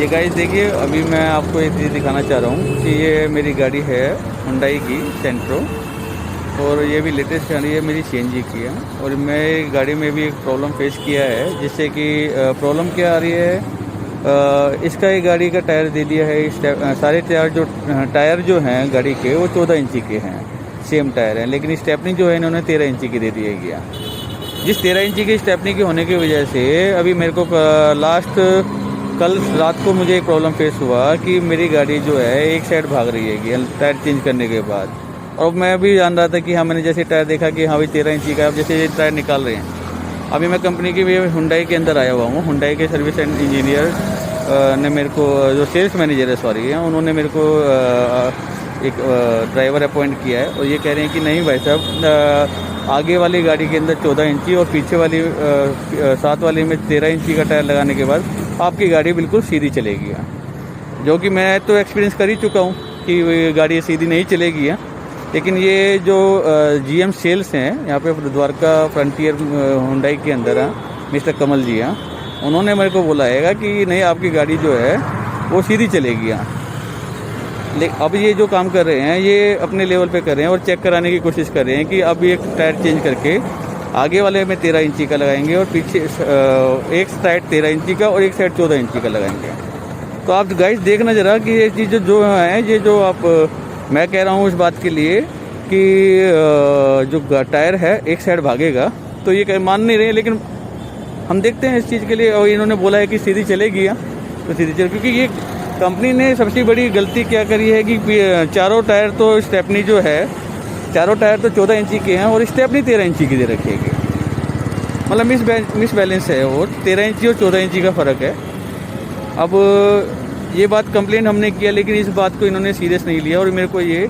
ये गाइस देखिए, अभी मैं आपको एक चीज़ दिखाना चाह रहा हूँ कि ये मेरी गाड़ी है हुंडई की सेंट्रो, और ये भी लेटेस्ट गाड़ी है, मेरी सीएनजी की है। और मैं गाड़ी में भी एक प्रॉब्लम फेस किया है, जिससे कि प्रॉब्लम क्या आ रही है, इसका ये गाड़ी का टायर दे दिया है। सारे टायर जो हैं गाड़ी के वो 14 इंची के हैं, सेम टायर हैं, लेकिन स्टेपनी जो है इन्होंने 13 इंची की दे दी है गया। जिस 13 इंची की स्टेपनी की होने की वजह से अभी मेरे को कल रात को मुझे एक प्रॉब्लम फेस हुआ कि मेरी गाड़ी जो है एक साइड भाग रही है टायर चेंज करने के बाद। और मैं भी जान रहा था कि हाँ, मैंने जैसे टायर देखा कि हाँ भाई 13 इंची का, अब जैसे ये टायर निकाल रहे हैं। अभी मैं कंपनी की भी हुंडई के अंदर आया हुआ हूँ। हुंडई के सर्विस एंड इंजीनियर ने मेरे को, जो सेल्स मैनेजर है सॉरी है, उन्होंने मेरे को एक ड्राइवर अपॉइंट किया है। और ये कह रहे हैं कि नहीं भाई साहब, आगे वाली गाड़ी के अंदर 14 इंची और पीछे वाली साथ वाली में 13 इंची का टायर लगाने के बाद आपकी गाड़ी बिल्कुल सीधी चलेगी। जो कि मैं तो एक्सपीरियंस कर ही चुका हूँ कि गाड़ी सीधी नहीं चलेगी। लेकिन ये जो जीएम सेल्स हैं यहाँ पे द्वारका फ्रंटियर हुंडई के अंदर मिस्टर कमल जी उन्होंने मेरे को बोला है कि नहीं, आपकी गाड़ी जो है वो सीधी चलेगी। अब ये जो काम कर रहे हैं ये अपने लेवल पे कर रहे हैं और चेक कराने की कोशिश कर रहे हैं कि अब एक टायर चेंज करके आगे वाले में 13 इंची का लगाएंगे और पीछे एक साइड 13 इंची का और एक साइड 14 इंची का लगाएंगे। तो आप गाइस देखना ज़रा कि ये चीज़ जो है, ये जो आप मैं कह रहा हूँ इस बात के लिए कि जो टायर है एक साइड भागेगा, तो ये मान नहीं रहे, लेकिन हम देखते हैं इस चीज़ के लिए। और इन्होंने बोला है कि सीधी चलेगी तो सीधी चले, क्योंकि ये कंपनी ने सबसे बड़ी गलती क्या करी है कि चारों टायर तो स्टेपनी जो है, चारों टायर तो 14 इंची के हैं और स्टेपनी 13 इंची की दे रखेगी। मतलब मिस बैलेंस है, और 13 इंची और 14 इंची का फ़र्क है। अब ये बात कंप्लेंट हमने किया, लेकिन इस बात को इन्होंने सीरियस नहीं लिया और मेरे को ये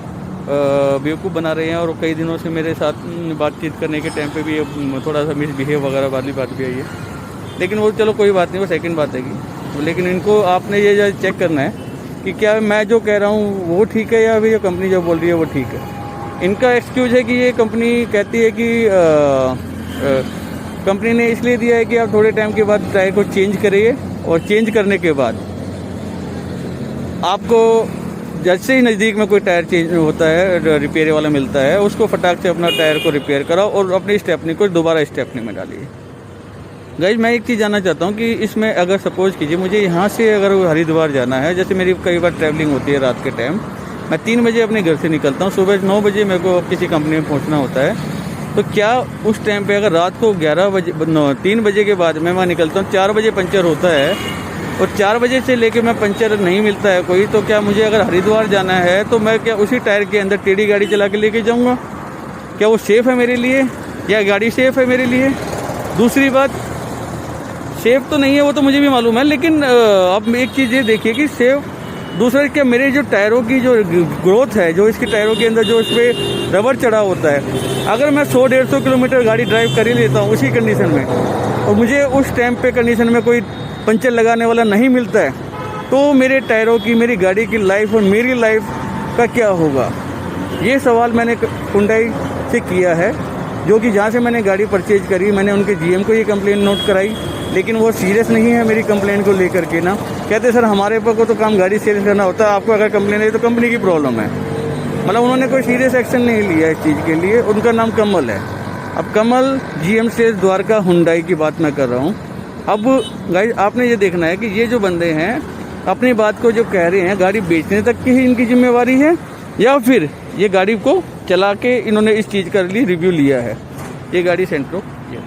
बेवकूफ़ बना रहे हैं। और कई दिनों से मेरे साथ बातचीत करने के टाइम पे भी थोड़ा सा मिसबिहेव वगैरह वाली बात भी आई है, लेकिन वो चलो कोई बात नहीं, वो सेकंड बात है। लेकिन इनको आपने ये चेक करना है कि क्या मैं जो कह रहा हूँ वो ठीक है या फिर ये कंपनी जो बोल रही है वो ठीक है। इनका एक्सक्यूज़ है कि ये कंपनी कहती है कि कंपनी ने इसलिए दिया है कि आप थोड़े टाइम के बाद टायर को चेंज करिए, और चेंज करने के बाद आपको जैसे ही नज़दीक में कोई टायर चेंज होता है, रिपेयर वाला मिलता है, उसको फटाक से अपना टायर को रिपेयर कराओ और अपनी स्टेपनी को दोबारा स्टेपनी में डालिए। गाइज मैं एक चीज़ जानना चाहता हूँ कि इसमें अगर सपोज़ कीजिए मुझे यहाँ से अगर हरिद्वार जाना है, जैसे मेरी कई बार ट्रैवलिंग होती है रात के टाइम, मैं 3 बजे अपने घर से निकलता हूँ, सुबह 9 बजे मेरे को किसी कंपनी में पहुँचना होता है। तो क्या उस टाइम पे अगर रात को 3 बजे के बाद मैं वहाँ निकलता हूँ, 4 बजे पंचर होता है और 4 बजे से लेके मैं पंचर नहीं मिलता है कोई, तो क्या मुझे अगर हरिद्वार जाना है तो मैं क्या उसी टायर के अंदर टेढ़ी गाड़ी चला के लेके जाऊँगा? क्या वो सेफ़ है मेरे लिए, या गाड़ी सेफ़ है मेरे लिए? दूसरी बात, सेफ तो नहीं है वो तो मुझे भी मालूम है, लेकिन अब एक चीज़ ये देखिए कि सेफ दूसरा क्या, मेरे जो टायरों की जो ग्रोथ है, जो इसके टायरों के अंदर जो इस पर रबर चढ़ा होता है, अगर मैं 100-150 किलोमीटर गाड़ी ड्राइव कर ही लेता हूँ उसी कंडीशन में, और मुझे उस टाइम पे कंडीशन में कोई पंचर लगाने वाला नहीं मिलता है, तो मेरे टायरों की, मेरी गाड़ी की लाइफ और मेरी लाइफ का क्या होगा? ये सवाल मैंने हुंडई से किया है, जो कि जहाँ से मैंने गाड़ी परचेज करी, मैंने उनके जीएम को ये कंप्लेंट नोट कराई, लेकिन वो सीरियस नहीं है मेरी कंप्लेंट को लेकर के ना। कहते सर हमारे पर को तो काम गाड़ी सेल्स करना होता है, आपको अगर कंप्लेंट है तो कंपनी की प्रॉब्लम है। मतलब उन्होंने कोई सीरियस एक्शन नहीं लिया इस चीज़ के लिए। उनका नाम कमल है। अब कमल जीएम सेल्स द्वारका हुंडई की बात मैं कर रहा हूँ। अब गाइस आपने ये देखना है कि ये जो बंदे हैं अपनी बात को जो कह रहे हैं, गाड़ी बेचने तक की ही इनकी जिम्मेवारी है, या फिर ये गाड़ी को चला के इन्होंने इस चीज़ का रिव्यू लिया है। ये गाड़ी सेंट्रो, ये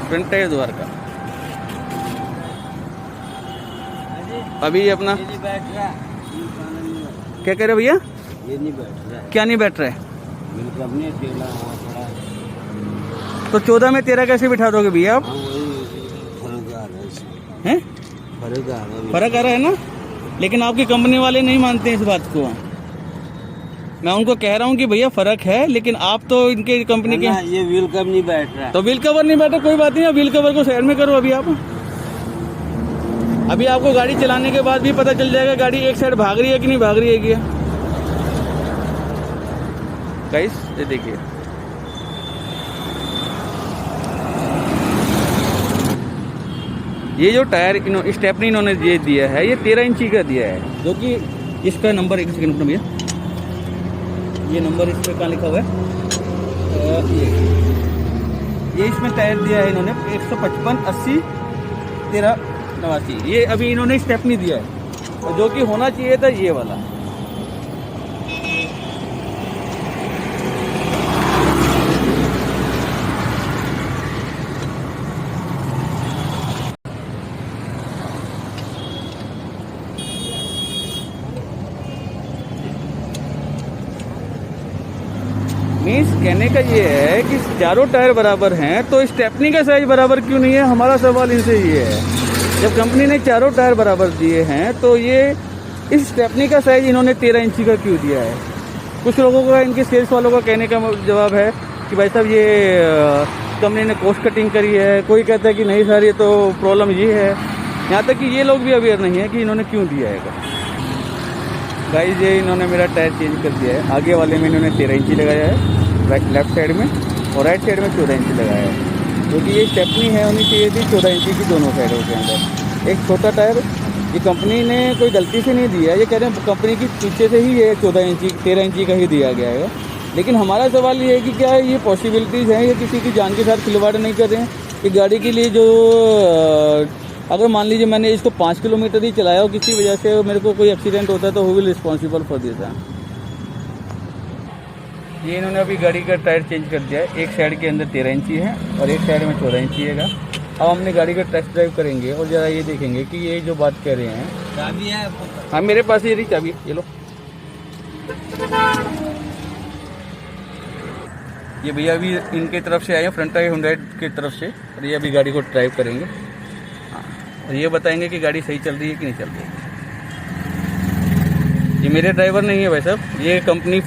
फ्रंट टायर द्वारका। अभी अपना क्या कह रहे भैया? ये नहीं बैठ रहा है। क्या नहीं बैठ रहा है? बिल्कुल अपने तेला थोड़ा। तो 14 में 13 कैसे बिठा दोगे भैया आप? फर्क आ रहा है इसमें। हैं? फर्क आ रहा है। फर्क आ रहा है ना, लेकिन आपकी कंपनी वाले नहीं मानते इस बात को। मैं उनको कह रहा हूँ कि भैया फर्क है, लेकिन आप तो इनके कंपनी के ये व्हील कवर नहीं बैठ रहा है। तो व्हील कवर नहीं बैठा, कोई बात नहीं, व्हील कवर को साइड में करो अभी आप। अभी आपको गाड़ी चलाने के बाद भी पता चल जाएगा गाड़ी एक साइड भाग रही है कि नहीं भाग रही है। क्या गाइस ये देखिए, ये जो टायर स्टेपनी इन्होंने ये दिया है ये 13 इंची का दिया है, जो कि इसका नंबर एक सेकंड रुकना भैया, ये नंबर इस पर कहाँ लिखा हुआ है, ये इसमें टायर दिया है इन्होंने 155 80 13 89। ये अभी इन्होंने स्टेपनी दिया है, और जो कि होना चाहिए था ये वाला। मीन्स कहने का ये है कि चारों टायर बराबर हैं तो स्टेपनी का साइज बराबर क्यों नहीं है। हमारा सवाल इनसे ये है, जब कंपनी ने चारों टायर बराबर दिए हैं तो ये इस स्टेपनी का साइज इन्होंने 13 इंची का क्यों दिया है। कुछ लोगों का, इनके सेल्स वालों का कहने का जवाब है कि भाई साहब ये कंपनी ने कॉस्ट कटिंग करी है, कोई कहता है कि नहीं सर ये तो प्रॉब्लम ये है। यहाँ तक कि ये लोग भी अवेयर नहीं है कि इन्होंने क्यों दिया है। गाइस ये इन्होंने मेरा टायर चेंज कर दिया है, आगे वाले में इन्होंने 13 इंची लगाया है लेफ्ट साइड में, और राइट साइड में 14 इंची लगाया है, क्योंकि ये स्टेपनी है होनी चाहिए थी 14 इंची की दोनों साइडों के अंदर। एक छोटा टायर ये कंपनी ने कोई गलती से नहीं दिया, ये कह रहे हैं कंपनी की पीछे से ही ये 14 इंची 13 इंची का ही दिया गया है। लेकिन हमारा सवाल ये है कि क्या ये पॉसिबिलिटीज़ हैं, ये किसी की जान के साथ खिलवाड़ नहीं कर रहे हैं कि गाड़ी के लिए जो अगर मान लीजिए मैंने इसको 5 किलोमीटर ही चलाया और किसी वजह से मेरे को कोई एक्सीडेंट होता है तो who will responsible for this. ये इन्होंने अभी गाड़ी का टायर चेंज कर दिया है, एक साइड के अंदर 13 इंची है और एक साइड में 14 इंची है। अब हमने गाड़ी का टेस्ट ड्राइव करेंगे और ज़रा ये देखेंगे कि ये जो बात कह रहे हैं। चाबी है? हाँ मेरे पास ये रही चाबी, ये लो। ये भैया अभी इनके तरफ से आए हैं, फ्रंट टायर हुंडई की तरफ से, और ये अभी गाड़ी को ड्राइव करेंगे और ये बताएंगे कि गाड़ी सही चल रही है कि नहीं चल रही है। ये मेरे ड्राइवर नहीं है भाई साहब, ये कंपनी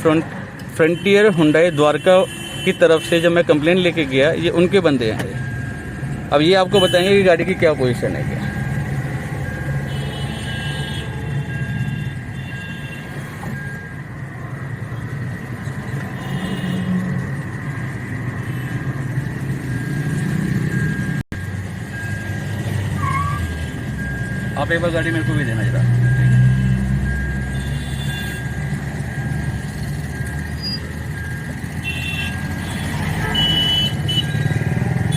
फ्रंटियर हुंडई द्वारका की तरफ से जब मैं कंप्लेन लेके गया ये उनके बंदे हैं। अब ये आपको बताएंगे कि गाड़ी की क्या पोजीशन है क्या। आप एक बार गाड़ी मेरे को भी देना जरा।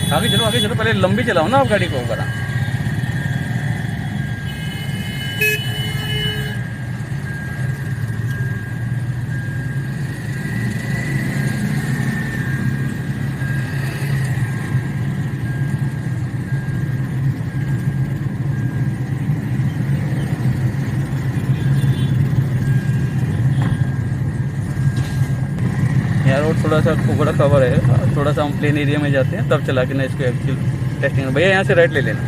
आगे चलो, पहले लंबी चलाओ ना आप गाड़ी को ऊपर। यार और थोड़ा सा कोकड़ा कवर है, थोड़ा सा हम प्लेन एरिया में जाते हैं तब चला के ना इसको एक्चुअल टेस्टिंग। भैया यहाँ से राइट ले लेना।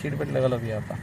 सीट बेल्ट लगा लो भैया आपका।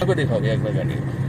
आपको दिखाओ भैया एक बार गाड़ी को।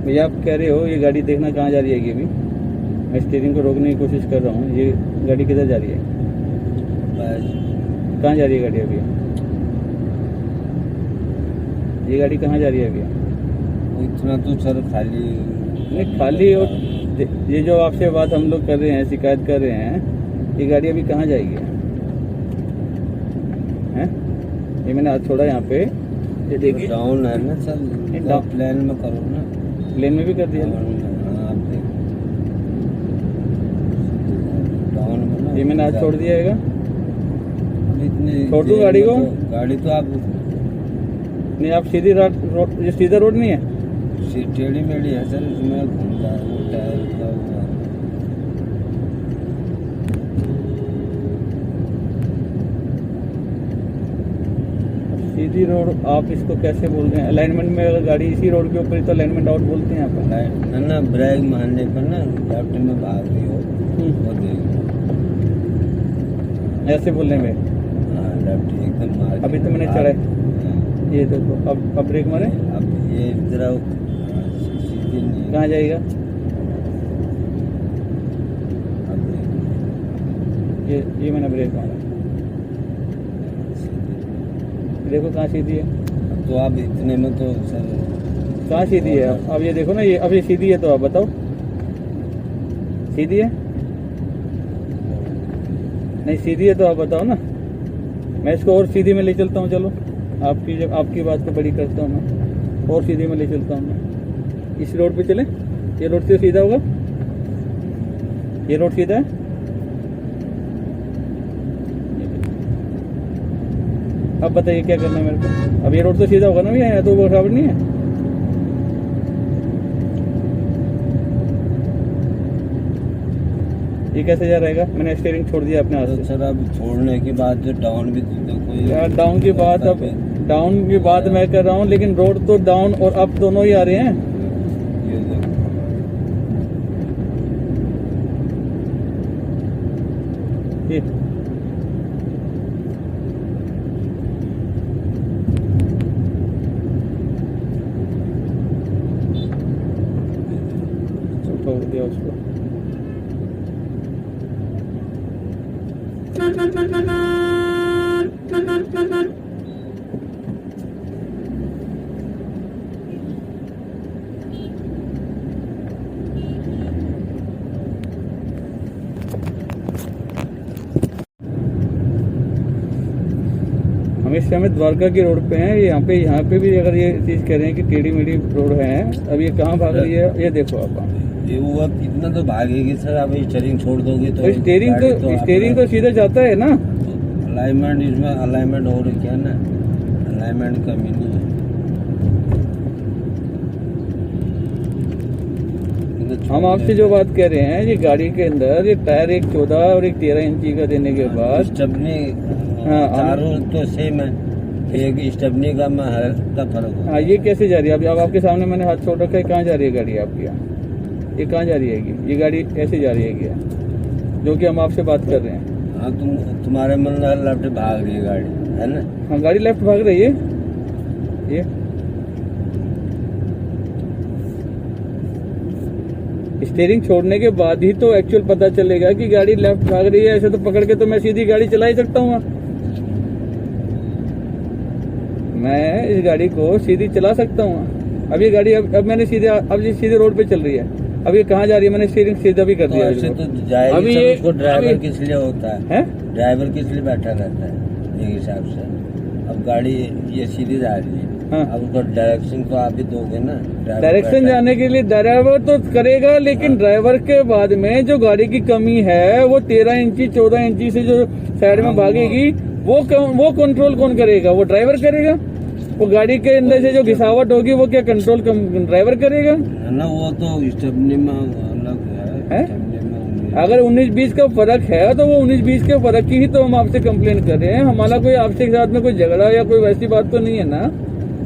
भैया आप कह रहे हो ये गाड़ी देखना कहाँ जा रही है अभी? मैं स्टीयरिंग को रोकने की कोशिश कर रहा हूँ, ये गाड़ी किधर जा रही है? कहाँ जा रही है गाड़ी अभी? ये गाड़ी कहाँ जा रही है अभी? इतना तो सर खाली नहीं खाली, और ये जो आपसे बात हम लोग कर रहे हैं, शिकायत कर रहे हैं, ये गाड़ी अभी कहाँ जाएगी? हैं? ये मैंने हाथ छोड़ा यहाँ पे, ये देखिए डाउन है ना सर, डाउन प्लेन में करो ना, लेन में भी कर दिया। डाउन में ना, ये मैंने हाथ छोड़ दिया है। इतनी छोड़ दूं गाड़ी को? गाड़ी तो आप नहीं, आप सीधी रोड, ये सीधा रोड नहीं है, टेढ़ी मेढ़ी है सर, उसमें घूमता है वो टायर का हुआ। सीधी रोड आप इसको कैसे बोल रहे हैं? अलाइनमेंट में अगर गाड़ी इसी रोड के ऊपर ही तो अलाइनमेंट आउट बोलते हैं आप। ना ना, ब्रेक मारने पर ना लेफ्ट में भाग रही हो वो देखो, ऐसे बोलने में। हाँ लेफ्ट एकदम मार। अभी तो मैंने चढ़ा है, ये देखो, अब ब्रेक मारे, अब ये इधर सीधी नहीं, कहाँ जाएगा? ये मैंने ब्रेक मारा, देखो कहाँ सीधी है। तो आप इतने में तो सर कहाँ सीधी है? अब ये देखो ना, ये अब ये सीधी है तो आप बताओ, सीधी है? नहीं सीधी है तो आप बताओ ना, मैं इसको और सीधी में ले चलता हूँ। चलो आपकी बात को बड़ी करता हूँ मैं, और सीधी में ले चलता हूँ मैं। इस रोड पे चले, ये रोड से सीधा होगा, ये रोड सीधा है। अब बताइए क्या करना है मेरे को? अब ये रोड तो सीधा होगा ना भैया, तो वो बराबर नहीं है। ये कैसे जा रहेगा? मैंने स्टीयरिंग छोड़ दिया अपने हाथ से। सर अब छोड़ने के बाद जो डाउन भी देखो, यार डाउन की बात, अब डाउन की बात मैं कर रहा हूँ, लेकिन रोड तो डाउन और अप दोनों ही आ रहे हैं। ये देखो ये छोड़ दिया उसको। हम इस समय द्वारका की रोड पे हैं। यहाँ पे भी अगर ये चीज कह रहे हैं कि टेढ़ी मेढ़ी रोड है, अब ये कहाँ भाग रही है? ये देखो आप, ये वो अब इतना तो भागेगी सर, आप स्टीयरिंग छोड़ दोगे तो स्टीयरिंग तो सीधा जाता है ना। अलाइनमेंट, इसमें अलाइनमेंट हो रही है ना, अलाइनमेंट कमी नहीं है। हम आपसे जो बात कह रहे हैं, ये गाड़ी के अंदर ये टायर एक 14 और एक 13 इंची का देने के बाद स्टेपनी, हाँ, चारों तो सेम है, एक स्टेपनी का में हल्का फर्क है। हाँ, ये कैसे जा रही है? अब आपके सामने मैंने हाथ छोड़ रखा है, कहाँ जा रही है गाड़ी आपकी? यहाँ ये कहाँ जा रही है? ये गाड़ी ऐसे जा रही है क्या, जो कि हम आपसे बात कर रहे हैं? हाँ, तुम्हारे मन में लेफ्ट भाग रही है गाड़ी, है ना? हाँ, गाड़ी लेफ्ट भाग रही है। ये स्टीयरिंग छोड़ने के बाद ही तो एक्चुअल पता चलेगा कि गाड़ी लेफ्ट भाग रही है। ऐसे तो पकड़ के तो मैं सीधी गाड़ी चला ही सकता हूँ, मैं इस गाड़ी को सीधी चला सकता हूँ। अब ये गाड़ी अब मैंने सीधे रोड पे चल रही है। अब ये कहाँ जा रही है? मैंने स्टीयरिंग सीधा भी कर दिया। ऐसे तो जाएगी। अभी सर, उसको ड्राइवर किस लिए होता है? ड्राइवर किस लिए बैठा रहता है एक हिसाब से? अब गाड़ी ये सीधी जा रही है, हाँ। अब उसको डायरेक्शन तो आप ही दोगे ना। डायरेक्शन जाने के लिए ड्राइवर तो करेगा, लेकिन हाँ। ड्राइवर के बाद में जो गाड़ी की कमी है, वो 13 इंची 14 इंची से जो साइड में भागेगी, वो कंट्रोल कौन करेगा? वो ड्राइवर करेगा। वो गाड़ी के अंदर से जो घिसावट होगी, वो क्या कंट्रोल ड्राइवर करेगा ना? वो तो स्टेपनी में अलग है। अगर 19-20 का फर्क है, तो वो 19-20 के फर्क की ही तो हम आपसे कंप्लेन कर रहे हैं। हमारा कोई आपसे साथ में कोई झगड़ा या कोई वैसी बात तो नहीं है ना।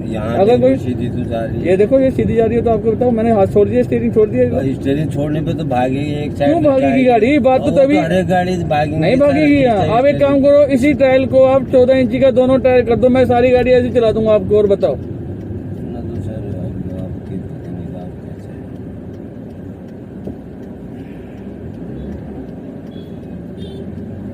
यहाँ अगर कोई सीधी तो जा रही है, ये देखो, ये सीधी जा रही है, तो आपको बताओ, मैंने हाथ छोड़ दिया, स्टीयरिंग छोड़ दिया। स्टीयरिंग छोड़ने पे तो भागेगी एक साइड। क्यों भागेगी गाड़ी? बात तो तभी गाड़ी भागेगी, नहीं भागेगी। आप एक काम करो, इसी टायर को आप 14 इंची का दोनों टायर कर दो, मैं सारी गाड़ी ऐसी चला दूंगा आपको। और बताओ, ना तो सर आपकी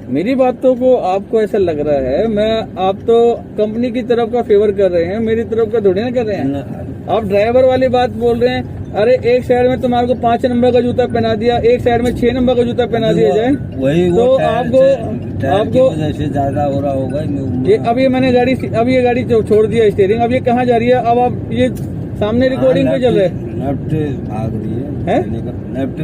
मेरी बातों को आपको ऐसा लग रहा है मैं आप तो कंपनी की तरफ का फेवर कर रहे हैं, मेरी तरफ का थोड़ी ना कर रहे हैं। आप ड्राइवर वाली बात बोल रहे हैं। अरे एक साइड में तुम्हारे को 5 नंबर का जूता पहना दिया, एक साइड में 6 नंबर का जूता पहना दिया जाए, वही तो आपको जैसे ज्यादा हो रहा होगा ये। अब ये मैंने अब ये गाड़ी छोड़ दिया स्टीयरिंग, अब ये कहाँ जा रही है? अब आप ये सामने रिकॉर्डिंग पे चल रहे हैं, लेफ्ट भाग रही है, लेफ्ट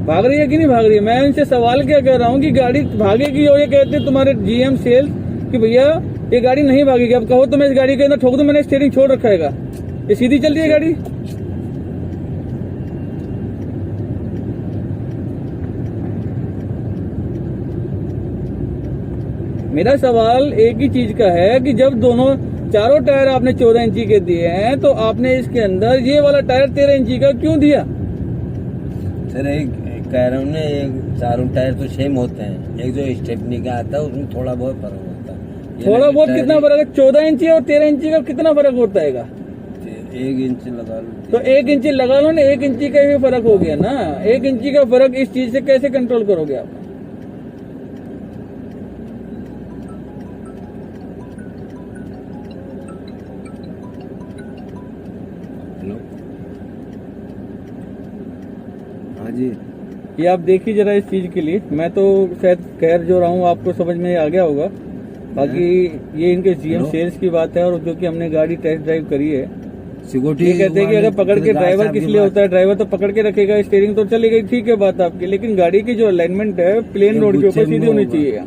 भाग रही है कि नहीं भाग रही है? मैं इनसे सवाल क्या कर रहा हूँ कि गाड़ी भागेगी, और ये कहते हैं तुम्हारे जीएम सेल्स कि भैया ये गाड़ी नहीं भागेगी। अब कहो तो मैं इस गाड़ी के अंदर ठोक दूं, मैंने स्टीयरिंग छोड़ रखा है, ये सीधी चल रही है गाड़ी। मेरा सवाल एक ही चीज का है कि जब चारों टायर आपने 14 इंची के दिए हैं, तो आपने इसके अंदर ये वाला टायर 13 इंची का क्यों दिया? सर एक कह रहा हूँ ना, चारों टायर तो सेम होते हैं, एक जो स्टेपनी का आता है उसमें थोड़ा बहुत फर्क होता है। थोड़ा बहुत कितना फर्क है? 14 इंची और 13 इंची का कितना फर्क होता है? 1 इंच लगा लो तो 1 इंची लगा लो ना, 1 इंची का भी फर्क हो गया ना। 1 इंची का फर्क इस चीज से कैसे कंट्रोल करोगे आप? हाँ जी, ये आप देखिए जरा इस चीज के लिए। मैं तो शायद कह जो रहा हूँ आपको समझ में आ गया होगा। बाकी ये इनके जीएम सेल्स की बात है, और जो कि हमने गाड़ी टेस्ट ड्राइव करी है, ये कहते हैं कि अगर पकड़ के ड्राइवर किस लिए होता है, ड्राइवर तो पकड़ के रखेगा, स्टीयरिंग तो चलेगी, ठीक है बात आपकी, लेकिन गाड़ी की जो अलाइनमेंट है प्लेन रोड के ऊपर सीधी होनी चाहिए।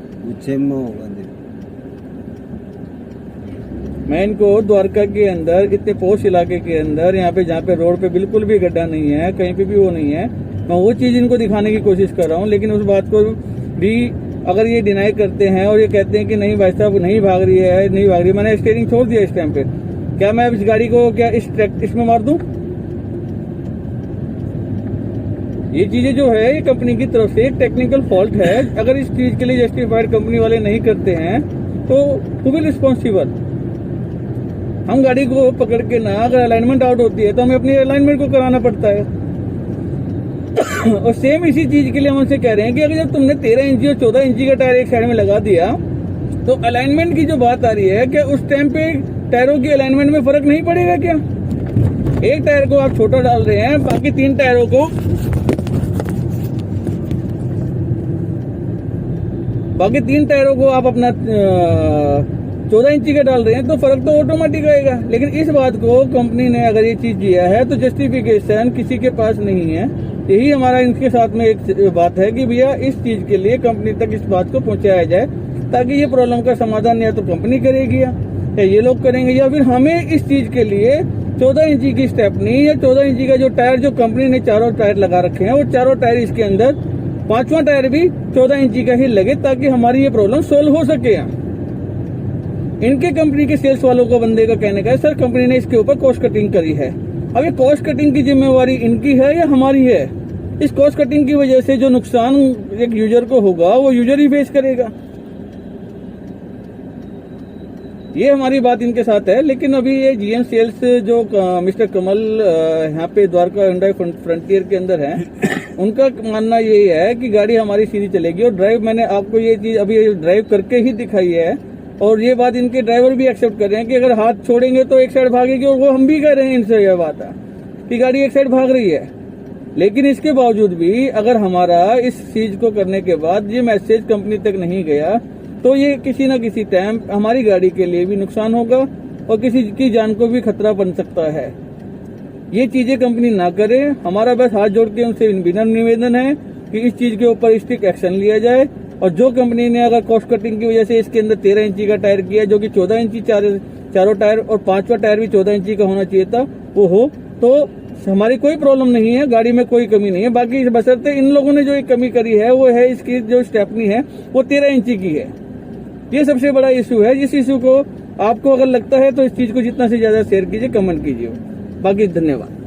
मैं इनको द्वारका के अंदर, इतने पोश इलाके के अंदर, यहाँ पे जहाँ पे रोड पे बिल्कुल भी गड्ढा नहीं है, कहीं पे भी वो नहीं है, मैं वो चीज इनको दिखाने की कोशिश कर रहा हूँ। लेकिन उस बात को भी अगर ये डिनाई करते हैं और ये कहते हैं कि नहीं भाई साहब नहीं भाग रही है, नहीं भाग रही है, मैंने स्टीयरिंग छोड़ दिया इस टाइम पे, क्या मैं इस गाड़ी को क्या इसमें मार दूं? ये चीजें जो है ये कंपनी की तरफ से एक टेक्निकल फॉल्ट है। अगर इस चीज के लिए जस्टिफाइड कंपनी वाले नहीं करते हैं तो हु विल रिस्पॉन्सिबल? हम गाड़ी को पकड़ के ना, अगर अलाइनमेंट आउट होती है तो हमें अपनी अलाइनमेंट को कराना पड़ता है। और सेम इसी चीज के लिए हम उनसे कह रहे हैं कि अगर जब तुमने 13 इंची और 14 इंची का टायर एक साइड में लगा दिया, तो अलाइनमेंट की जो बात आ रही है, क्या उस टाइम पे टायरों की अलाइनमेंट में फर्क नहीं पड़ेगा क्या? एक टायर को आप छोटा डाल रहे हैं, बाकी 3 टायरों को आप अपना 14 इंची का डाल रहे हैं, तो फर्क तो ऑटोमेटिक आएगा। लेकिन इस बात को कंपनी ने अगर ये चीज दिया है तो जस्टिफिकेशन किसी के पास नहीं है। यही हमारा इनके साथ में एक बात है कि भैया इस चीज के लिए कंपनी तक इस बात को पहुंचाया जाए, ताकि ये प्रॉब्लम का समाधान या तो कंपनी करेगी या ये लोग करेंगे, या फिर हमें इस चीज के लिए 14 इंची की स्टेपनी या 14 इंची का जो टायर जो कंपनी ने चारों टायर लगा रखे हैं, वो चारों टायर इसके अंदर 5वां टायर भी 14 इंची का ही लगे, ताकि हमारी ये प्रॉब्लम सोल्व हो सके। इनके कंपनी के सेल्स वालों को बंदे का कहने का है सर कंपनी ने इसके ऊपर कॉस्ट कटिंग करी है। अब ये कॉस्ट कटिंग की जिम्मेवारी इनकी है या हमारी है? इस कॉस्ट कटिंग की वजह से जो नुकसान एक यूजर को होगा वो यूजर ही फेस करेगा। ये हमारी बात इनके साथ है। लेकिन अभी ये जीएम सेल्स जो मिस्टर कमल यहाँ पे द्वारका हुंडई फ्रंटियर के अंदर है, उनका मानना यही है कि गाड़ी हमारी सीधी चलेगी। और ड्राइव मैंने आपको ये चीज अभी ड्राइव करके ही दिखाई है, और ये बात इनके ड्राइवर भी एक्सेप्ट कर रहे हैं कि अगर हाथ छोड़ेंगे तो एक साइड भागेगी, और वो हम भी कह रहे हैं इनसे यह बात है कि गाड़ी एक साइड भाग रही है। लेकिन इसके बावजूद भी अगर हमारा इस चीज को करने के बाद ये मैसेज कंपनी तक नहीं गया, तो ये किसी न किसी टाइम हमारी गाड़ी के लिए भी नुकसान होगा और किसी की जान को भी खतरा बन सकता है। ये चीजें कंपनी ना करे। हमारा बस हाथ जोड़ के उनसे विनम्र निवेदन है कि इस चीज के ऊपर स्ट्रिक्ट एक्शन लिया जाए। और जो कंपनी ने अगर कॉस्ट कटिंग की वजह से इसके अंदर 13 इंची का टायर किया, जो कि 14 इंची चारों टायर और 5वां टायर भी 14 इंची का होना चाहिए था, वो हो तो हमारी कोई प्रॉब्लम नहीं है, गाड़ी में कोई कमी नहीं है। बाकी बशर्ते इन लोगों ने जो एक कमी करी है वो है इसकी जो स्टेपनी है वो 13 इंची की है। ये सबसे बड़ा इशू है। इस इशू को आपको अगर लगता है तो इस चीज को जितना से ज्यादा शेयर कीजिए, कमेंट कीजिए। बाकी धन्यवाद।